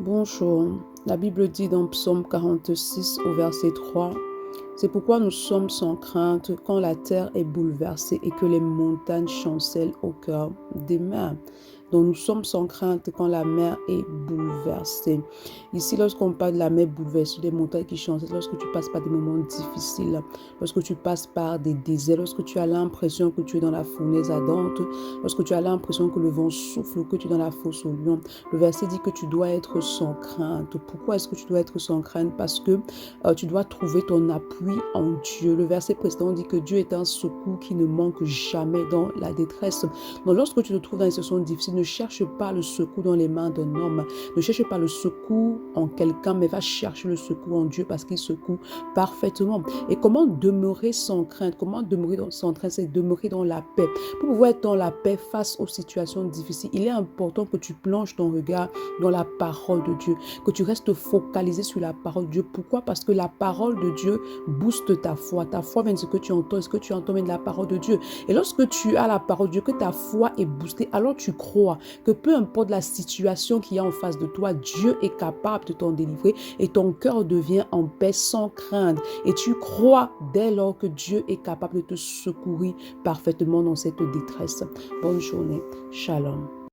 Bonjour, la Bible dit dans Psaume 46 au verset 3, c'est pourquoi nous sommes sans crainte quand la terre est bouleversée et que les montagnes chancellent au cœur des mers. Donc nous sommes sans crainte quand la mer est bouleversée. Ici, lorsqu'on parle de la mer bouleversée, des montagnes qui chancellent, lorsque tu passes par des moments difficiles, lorsque tu passes par des déserts, lorsque tu as l'impression que tu es dans la fournaise ardente, lorsque tu as l'impression que le vent souffle ou que tu es dans la fosse au lion, le verset dit que tu dois être sans crainte. Pourquoi est-ce que tu dois être sans crainte? Parce que tu dois trouver ton appui en Dieu. Le verset précédent dit que Dieu est un secours qui ne manque jamais dans la détresse. Donc lorsque tu te trouves dans une situation difficile, ne cherche pas le secours dans les mains d'un homme. Ne cherche pas le secours en quelqu'un, mais va chercher le secours en Dieu parce qu'il secoue parfaitement. Et comment demeurer sans crainte? Comment demeurer sans crainte? C'est demeurer dans la paix. Pour pouvoir être dans la paix face aux situations difficiles, il est important que tu plonges ton regard dans la parole de Dieu, que tu restes focalisé sur la parole de Dieu. Pourquoi? Parce que la parole de Dieu booste ta foi. Ta foi vient de ce que tu entends, ce que tu entends vient de la parole de Dieu. Et lorsque tu as la parole de Dieu, que ta foi est boostée, alors tu crois que peu importe la situation qu'il y a en face de toi, Dieu est capable de t'en délivrer et ton cœur devient en paix sans crainte. Et tu crois dès lors que Dieu est capable de te secourir parfaitement dans cette détresse. Bonne journée. Shalom.